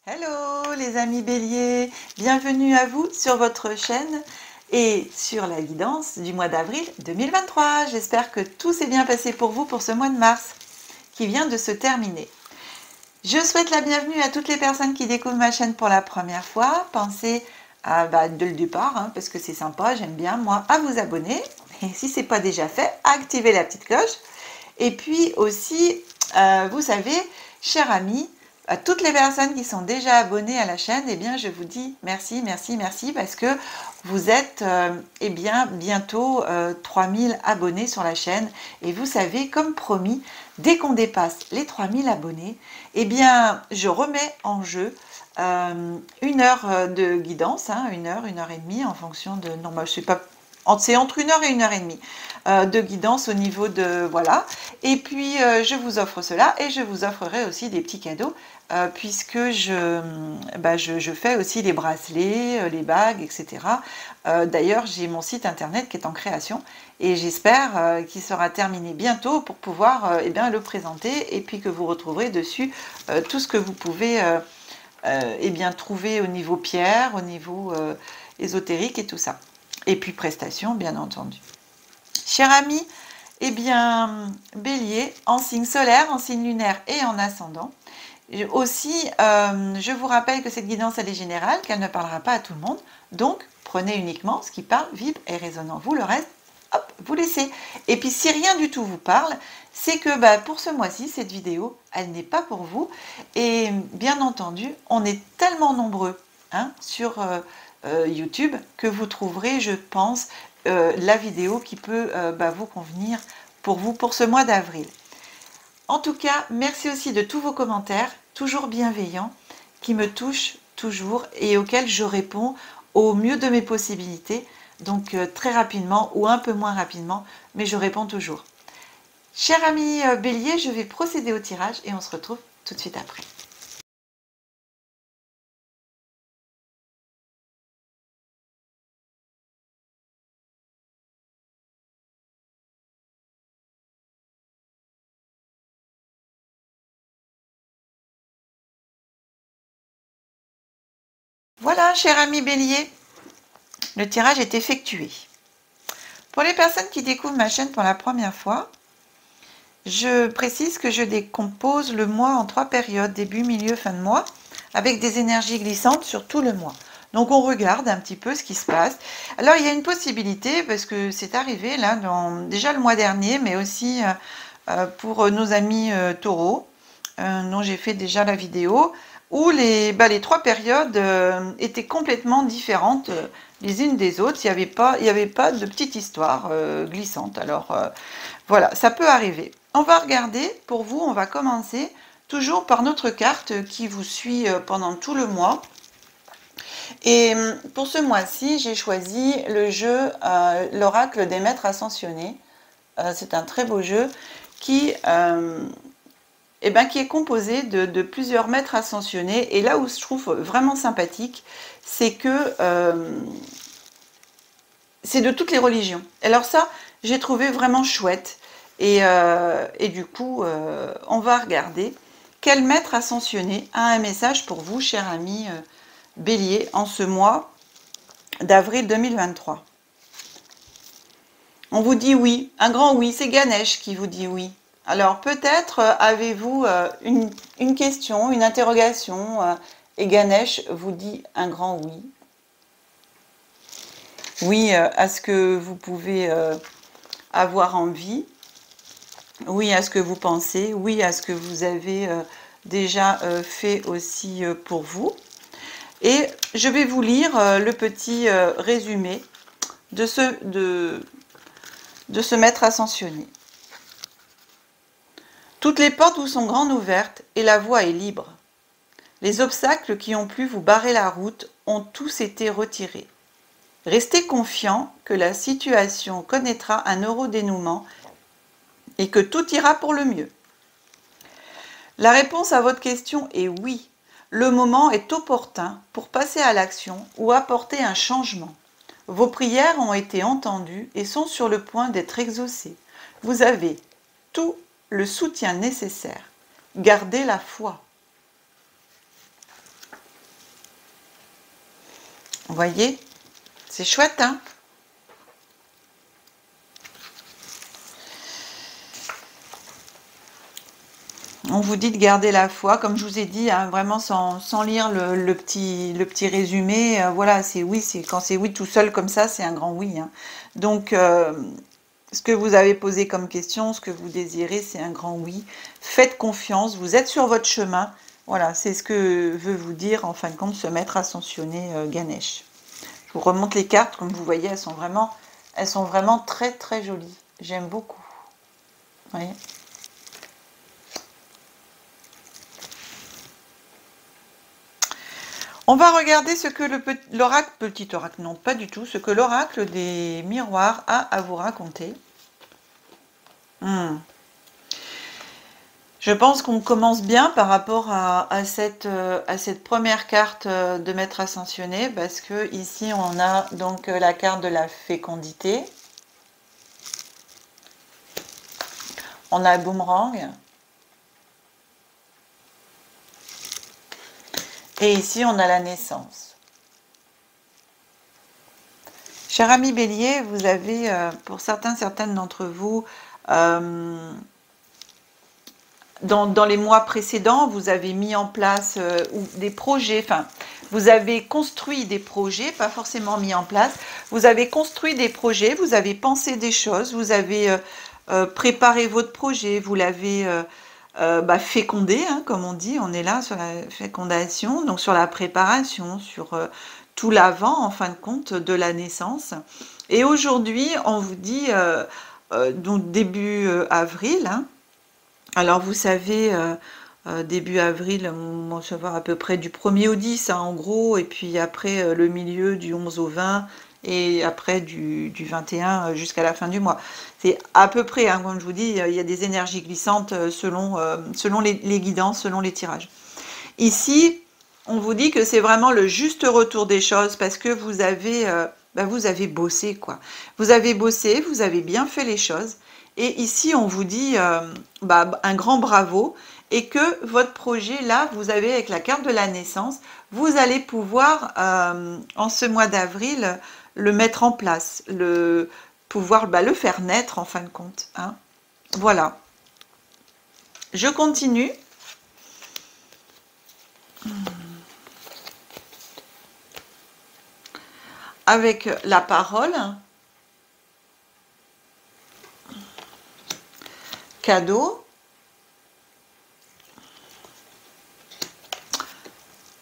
Hello les amis béliers, bienvenue à vous sur votre chaîne et sur la guidance du mois d'avril 2023. J'espère que tout s'est bien passé pour vous pour ce mois de mars qui vient de se terminer. Je souhaite la bienvenue à toutes les personnes qui découvrent ma chaîne pour la première fois. Pensez à, dès le départ, parce que c'est sympa, j'aime bien moi, à vous abonner. Et si ce n'est pas déjà fait, à activer la petite cloche. Et puis aussi, vous savez, chers amis, à toutes les personnes qui sont déjà abonnées à la chaîne, eh bien, je vous dis merci, merci, merci, parce que vous êtes eh bien, bientôt 3000 abonnés sur la chaîne. Et vous savez, comme promis, dès qu'on dépasse les 3000 abonnés, eh bien, je remets en jeu une heure de guidance, une heure et demie, en fonction de... Non, moi, je ne sais pas... C'est entre 1 heure et 1 heure et demie de guidance au niveau de... Voilà. Et puis, je vous offre cela et je vous offrerai aussi des petits cadeaux puisque je fais aussi les bracelets, les bagues, etc. D'ailleurs, j'ai mon site internet qui est en création et j'espère qu'il sera terminé bientôt pour pouvoir eh bien, le présenter et puis que vous retrouverez dessus tout ce que vous pouvez eh bien, trouver au niveau pierre, au niveau ésotérique et tout ça. Et puis prestations, bien entendu. Chers amis, eh bien, Bélier, en signe solaire, en signe lunaire et en ascendant. Aussi, je vous rappelle que cette guidance, elle est générale, qu'elle ne parlera pas à tout le monde. Donc, prenez uniquement ce qui parle, vibre et résonne en vous. Le reste, hop, vous laissez. Et puis, si rien du tout vous parle, c'est que pour ce mois-ci, cette vidéo, elle n'est pas pour vous. Et bien entendu, on est tellement nombreux sur YouTube que vous trouverez, je pense, la vidéo qui peut vous convenir pour vous pour ce mois d'avril. En tout cas, merci aussi de tous vos commentaires, toujours bienveillants, qui me touchent toujours et auxquels je réponds au mieux de mes possibilités. Donc très rapidement ou un peu moins rapidement, mais je réponds toujours. Chers amis Bélier, je vais procéder au tirage et on se retrouve tout de suite après. Voilà, chers amis Bélier, le tirage est effectué. Pour les personnes qui découvrent ma chaîne pour la première fois, je précise que je décompose le mois en 3 périodes, début, milieu, fin de mois, avec des énergies glissantes sur tout le mois. Donc on regarde un petit peu ce qui se passe. Alors il y a une possibilité, parce que c'est arrivé là, déjà le mois dernier, mais aussi pour nos amis taureaux, dont j'ai fait déjà la vidéo, où les 3 périodes étaient complètement différentes les unes des autres. Il n'y avait pas de petite histoire glissante. Alors voilà, ça peut arriver. On va regarder, pour vous, on va commencer toujours par notre carte qui vous suit pendant tout le mois. Et pour ce mois-ci, j'ai choisi le jeu l'oracle des maîtres ascensionnés. C'est un très beau jeu qui est composé de plusieurs maîtres ascensionnés. Et là où je trouve vraiment sympathique, c'est que c'est de toutes les religions. Alors ça, j'ai trouvé vraiment chouette. Et du coup, on va regarder quel maître ascensionné a un message pour vous, chers amis Bélier, en ce mois d'avril 2023. On vous dit oui, un grand oui, c'est Ganesh qui vous dit oui. Alors peut-être avez-vous une question, une interrogation, et Ganesh vous dit un grand oui. Oui à ce que vous pouvez avoir envie. Oui à ce que vous pensez, oui à ce que vous avez déjà fait aussi pour vous. Et je vais vous lire le petit résumé de ce maître ascensionné. Toutes les portes vous sont grandes ouvertes et la voie est libre. Les obstacles qui ont pu vous barrer la route ont tous été retirés. Restez confiant que la situation connaîtra un heureux dénouement et que tout ira pour le mieux. La réponse à votre question est oui. Le moment est opportun pour passer à l'action ou apporter un changement. Vos prières ont été entendues et sont sur le point d'être exaucées. Vous avez tout le soutien nécessaire. Gardez la foi. Vous voyez? C'est chouette, hein? On vous dit de garder la foi, comme je vous ai dit, hein, vraiment sans lire le petit résumé. Voilà, c'est oui, quand c'est oui tout seul comme ça, c'est un grand oui, hein. Donc, ce que vous avez posé comme question, ce que vous désirez, c'est un grand oui. Faites confiance, vous êtes sur votre chemin. Voilà, c'est ce que veut vous dire, en fin de compte, ce maître ascensionné Ganesh. Je vous remonte les cartes, comme vous voyez, elles sont vraiment très très jolies. J'aime beaucoup. Vous voyez ? On va regarder ce que l'oracle, petit oracle, non pas du tout, ce que l'oracle des miroirs a à vous raconter. Je pense qu'on commence bien par rapport à cette première carte de maître ascensionné, parce que ici on a donc la carte de la fécondité. On a le boomerang. Et ici on a la naissance. Cher ami Bélier, vous avez, pour certaines d'entre vous, dans les mois précédents, vous avez mis en place des projets, enfin, vous avez construit des projets, pas forcément mis en place, vous avez construit des projets, vous avez pensé des choses, vous avez préparé votre projet, vous l'avez fécondé, hein, comme on dit, on est là sur la fécondation, donc sur la préparation, sur tout l'avant, en fin de compte, de la naissance. Et aujourd'hui, on vous dit, donc début avril, hein, alors vous savez, début avril, on va savoir à peu près du 1er au 10, hein, en gros, et puis après le milieu du 11 au 20, et après du 21 jusqu'à la fin du mois. C'est à peu près, hein, comme je vous dis, il y a des énergies glissantes selon les guidances, selon les tirages. Ici, on vous dit que c'est vraiment le juste retour des choses, parce que vous avez bossé, quoi. Vous avez bossé, vous avez bien fait les choses. Et ici, on vous dit un grand bravo et que votre projet, là, vous avez avec la carte de la naissance, vous allez pouvoir, en ce mois d'avril, le mettre en place, pouvoir le faire naître en fin de compte, hein. Voilà. Je continue. Avec la parole. Cadeau.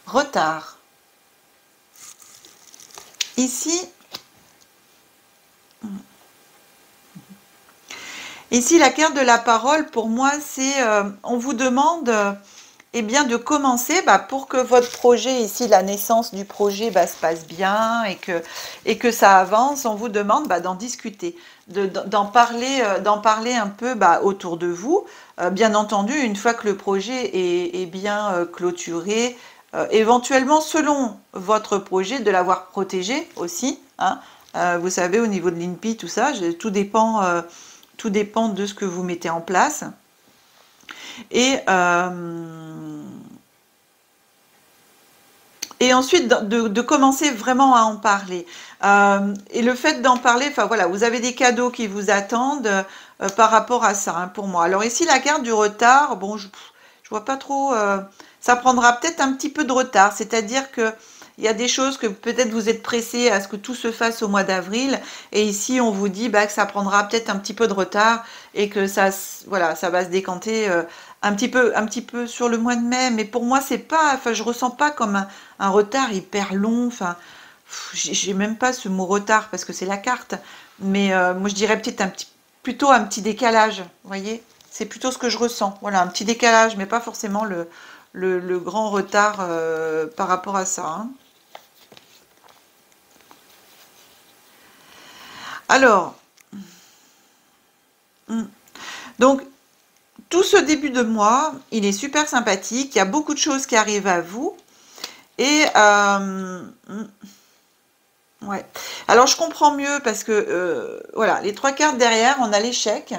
Retard. Ici, la carte de la parole, pour moi, c'est on vous demande eh bien, de commencer pour que votre projet, ici, la naissance du projet se passe bien et que ça avance. On vous demande d'en discuter, d'en parler un peu autour de vous. Bien entendu, une fois que le projet est bien clôturé, éventuellement, selon votre projet, de l'avoir protégé aussi, hein. Vous savez, au niveau de l'INPI, tout ça, tout dépend de ce que vous mettez en place. Et ensuite, de commencer vraiment à en parler. Et le fait d'en parler, enfin voilà, vous avez des cadeaux qui vous attendent par rapport à ça, hein, pour moi. Alors ici, la carte du retard, bon, je vois pas trop... ça prendra peut-être un petit peu de retard, c'est-à-dire que il y a des choses que peut-être vous êtes pressé à ce que tout se fasse au mois d'avril, et ici on vous dit que ça prendra peut-être un petit peu de retard et que ça va se décanter un petit peu sur le mois de mai. Mais pour moi, c'est pas, enfin, je ressens pas comme un retard hyper long. Enfin, j'ai même pas ce mot retard parce que c'est la carte. Mais moi, je dirais peut-être plutôt un petit décalage. Vous voyez, c'est plutôt ce que je ressens. Voilà, un petit décalage, mais pas forcément le grand retard par rapport à ça, hein. Alors, donc, tout ce début de mois, il est super sympathique. Il y a beaucoup de choses qui arrivent à vous. Et ouais. Alors, je comprends mieux parce que, voilà, les 3 cartes derrière, on a l'échec.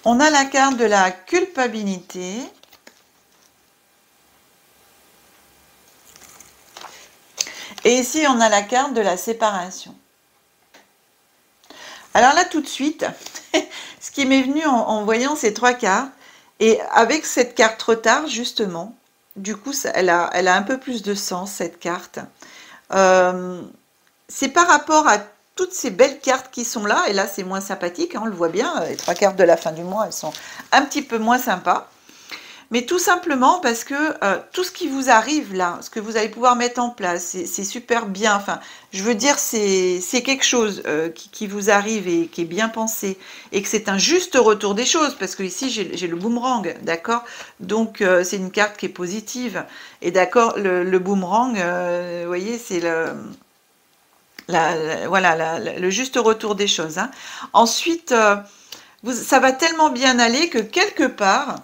On a la carte de la culpabilité. Et ici, on a la carte de la séparation. Alors là, tout de suite, ce qui m'est venu en voyant ces 3 cartes, et avec cette carte retard, justement, du coup, elle a un peu plus de sens, cette carte. C'est par rapport à toutes ces belles cartes qui sont là, et là, c'est moins sympathique, hein, on le voit bien, les 3 cartes de la fin du mois, elles sont un petit peu moins sympas. Mais tout simplement parce que tout ce qui vous arrive là, ce que vous allez pouvoir mettre en place, c'est super bien. Enfin, je veux dire, c'est quelque chose qui vous arrive et qui est bien pensé et que c'est un juste retour des choses. Parce que ici, j'ai le boomerang, d'accord? Donc, c'est une carte qui est positive. Et d'accord, le boomerang, vous voyez, c'est voilà, le juste retour des choses, hein. Ensuite, ça va tellement bien aller que quelque part...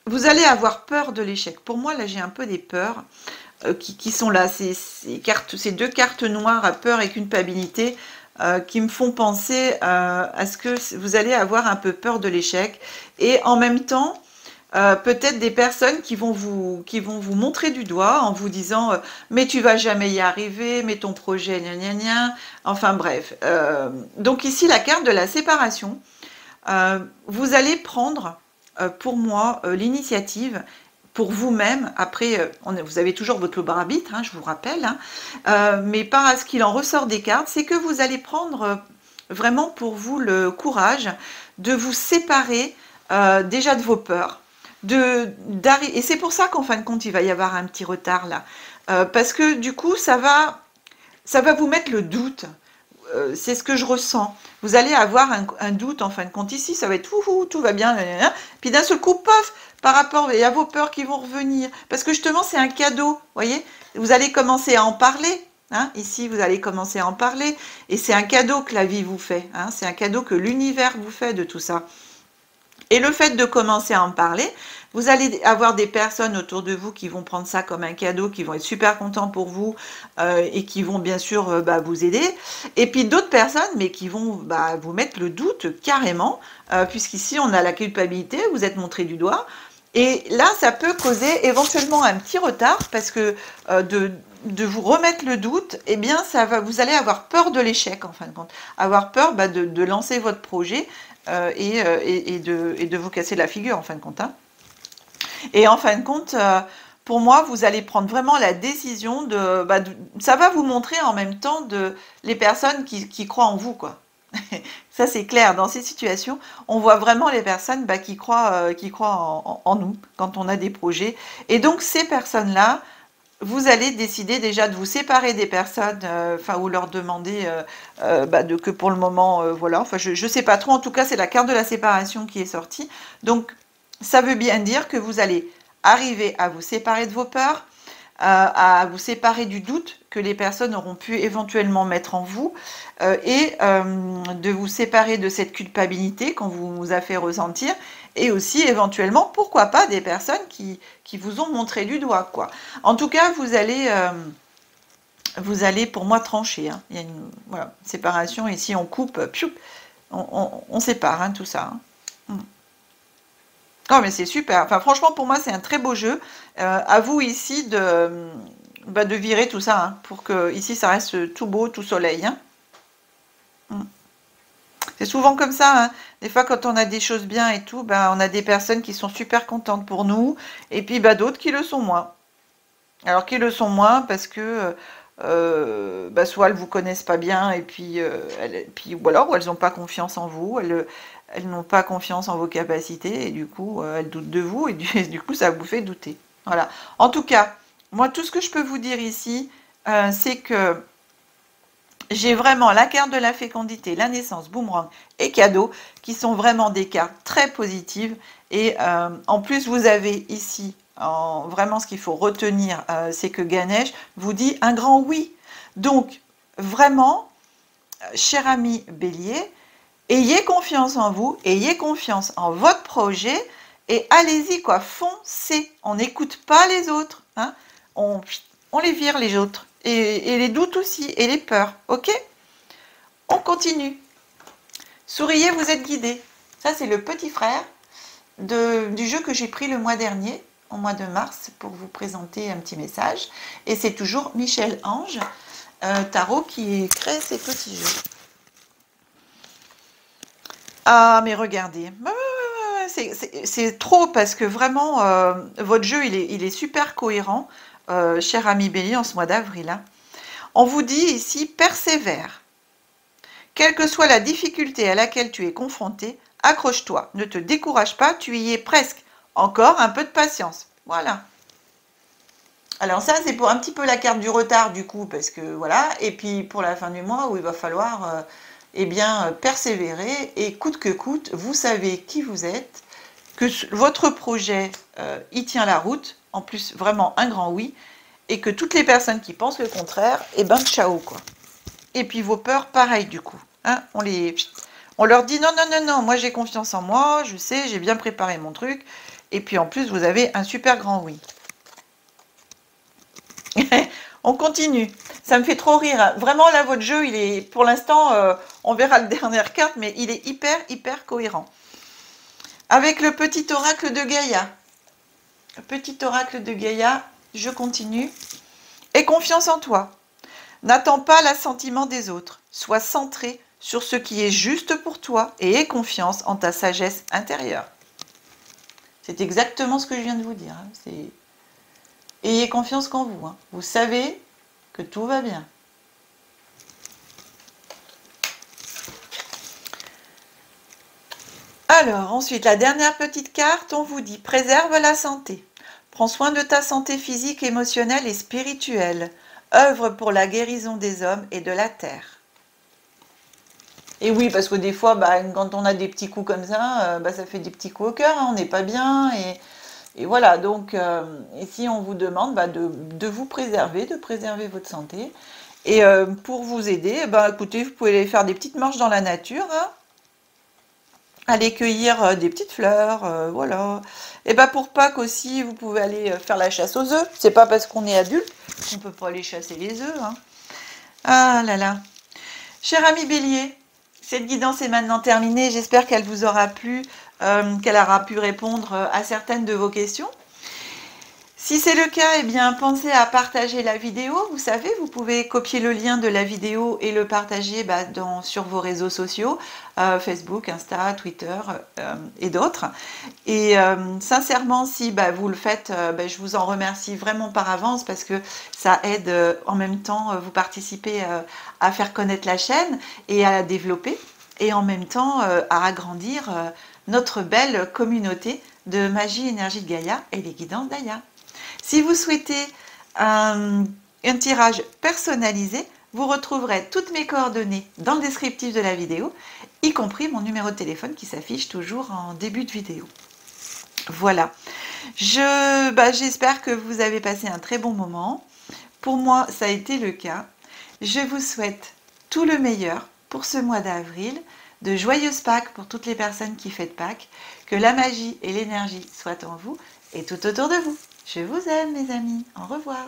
vous allez avoir peur de l'échec. Pour moi, là, j'ai un peu des peurs qui sont là. Ces 2 cartes noires à peur et culpabilité qui me font penser à ce que vous allez avoir un peu peur de l'échec. Et en même temps, peut-être des personnes qui vont vous montrer du doigt en vous disant mais tu vas jamais y arriver, mais ton projet, gna gna gna. Enfin bref. Donc ici, la carte de la séparation. Vous allez prendre, pour moi, l'initiative pour vous-même. Après, vous avez toujours votre libre arbitre, hein, je vous rappelle, hein, mais par ce qu'il en ressort des cartes, c'est que vous allez prendre vraiment pour vous le courage de vous séparer déjà de vos peurs. Et c'est pour ça qu'en fin de compte, il va y avoir un petit retard là. Parce que du coup, ça va vous mettre le doute. C'est ce que je ressens. Vous allez avoir un doute en fin de compte. Ici, ça va être tout va bien. Puis d'un seul coup, pof, par rapport, il y a vos peurs qui vont revenir. Parce que justement, c'est un cadeau. Vous voyez, vous allez commencer à en parler. Hein, ici, vous allez commencer à en parler. Et c'est un cadeau que la vie vous fait. Hein, c'est un cadeau que l'univers vous fait de tout ça. Et le fait de commencer à en parler, vous allez avoir des personnes autour de vous qui vont prendre ça comme un cadeau, qui vont être super contents pour vous et qui vont bien sûr vous aider. Et puis d'autres personnes, mais qui vont vous mettre le doute carrément, puisqu'ici on a la culpabilité, vous êtes montré du doigt. Et là, ça peut causer éventuellement un petit retard parce que de vous remettre le doute, eh bien, vous allez avoir peur de l'échec en fin de compte, avoir peur de lancer votre projet et de vous casser la figure en fin de compte, hein. Et en fin de compte, pour moi, vous allez prendre vraiment la décision ça va vous montrer en même temps les personnes qui croient en vous, quoi. Ça, c'est clair. Dans ces situations, on voit vraiment les personnes qui croient en nous quand on a des projets. Et donc, ces personnes-là, vous allez décider déjà de vous séparer des personnes, ou leur demander que pour le moment, voilà. Enfin, je ne sais pas trop. En tout cas, c'est la carte de la séparation qui est sortie. Donc, ça veut bien dire que vous allez arriver à vous séparer de vos peurs, à vous séparer du doute que les personnes auront pu éventuellement mettre en vous et de vous séparer de cette culpabilité qu'on vous a fait ressentir et aussi éventuellement, pourquoi pas, des personnes qui vous ont montré du doigt, quoi. En tout cas, vous allez pour moi trancher, hein. Il y a une séparation, ici on coupe, on sépare, hein, tout ça, hein. Non, mais c'est super. Enfin, franchement, pour moi, c'est un très beau jeu. À vous ici de virer tout ça, hein, pour que ici ça reste tout beau, tout soleil, hein. C'est souvent comme ça, hein. Des fois, quand on a des choses bien et tout, on a des personnes qui sont super contentes pour nous, et puis d'autres qui le sont moins. Alors, qui le sont moins parce que soit elles vous connaissent pas bien, et puis, ou alors elles n'ont pas confiance en vous, elles n'ont pas confiance en vos capacités, et du coup, elles doutent de vous, et du coup, ça vous fait douter. Voilà. En tout cas, moi, tout ce que je peux vous dire ici, c'est que j'ai vraiment la carte de la fécondité, la naissance, boomerang et cadeau, qui sont vraiment des cartes très positives. Et en plus, vous avez ici, vraiment ce qu'il faut retenir, c'est que Ganesh vous dit un grand oui. Donc, vraiment, cher ami Bélier, ayez confiance en vous, ayez confiance en votre projet, et allez-y, quoi, foncez. On n'écoute pas les autres, hein. On les vire, les autres. Et les doutes aussi, et les peurs, ok? On continue. Souriez, vous êtes guidés. Ça, c'est le petit frère du jeu que j'ai pris le mois dernier. au mois de mars pour vous présenter un petit message. Et c'est toujours Michel Ange Tarot qui crée ces petits jeux. Ah, mais regardez, c'est trop parce que vraiment, votre jeu, il est super cohérent, cher ami Bélier, en ce mois d'avril. Hein. On vous dit ici, persévère. Quelle que soit la difficulté à laquelle tu es confronté, accroche-toi, ne te décourage pas, tu y es presque. Encore un peu de patience. Voilà. Alors ça, c'est pour un petit peu la carte du retard du coup, parce que voilà. Et puis pour la fin du mois où il va falloir eh bien, persévérer et coûte que coûte, vous savez qui vous êtes, que votre projet, il tient la route, en plus vraiment un grand oui, et que toutes les personnes qui pensent le contraire, eh ben ciao quoi. Et puis vos peurs, pareil du coup. Hein, on leur dit non, non, non, non, moi j'ai confiance en moi, je sais, j'ai bien préparé mon truc. Et puis en plus, vous avez un super grand oui. On continue. Ça me fait trop rire. Vraiment, là, votre jeu, il est, pour l'instant, on verra la dernière carte, mais il est hyper, hyper cohérent. Avec le petit oracle de Gaïa. Le petit oracle de Gaïa, je continue. Aie confiance en toi. N'attends pas l'assentiment des autres. Sois centré sur ce qui est juste pour toi et aie confiance en ta sagesse intérieure. C'est exactement ce que je viens de vous dire. Hein. Ayez confiance en vous. Hein. Vous savez que tout va bien. Alors, ensuite, la dernière petite carte, on vous dit « Préserve la santé. Prends soin de ta santé physique, émotionnelle et spirituelle. Œuvre pour la guérison des hommes et de la terre. » Et oui, parce que des fois, quand on a des petits coups comme ça, ça fait des petits coups au cœur, hein, on n'est pas bien. Et voilà, donc ici, on vous demande de vous préserver, de préserver votre santé. Et pour vous aider, écoutez, vous pouvez aller faire des petites marches dans la nature, hein, aller cueillir des petites fleurs, voilà. Et pour Pâques aussi, vous pouvez aller faire la chasse aux œufs. C'est pas parce qu'on est adulte qu'on peut pas aller chasser les œufs. Hein. Ah là là. Cher ami Bélier, cette guidance est maintenant terminée. J'espère qu'elle vous aura plu, qu'elle aura pu répondre à certaines de vos questions. Si c'est le cas, eh bien, pensez à partager la vidéo. Vous savez, vous pouvez copier le lien de la vidéo et le partager sur vos réseaux sociaux, Facebook, Insta, Twitter et d'autres. Et sincèrement, si vous le faites, je vous en remercie vraiment par avance parce que ça aide en même temps, vous participez à faire connaître la chaîne et à la développer et en même temps à agrandir notre belle communauté de magie énergie de Gaïa et les guidances d'Aya. Si vous souhaitez un tirage personnalisé, vous retrouverez toutes mes coordonnées dans le descriptif de la vidéo, y compris mon numéro de téléphone qui s'affiche toujours en début de vidéo. Voilà, j'espère que vous avez passé un très bon moment. Pour moi, ça a été le cas. Je vous souhaite tout le meilleur pour ce mois d'avril, de joyeuses Pâques pour toutes les personnes qui fêtent Pâques, que la magie et l'énergie soient en vous et tout autour de vous. Je vous aime, mes amis. Au revoir.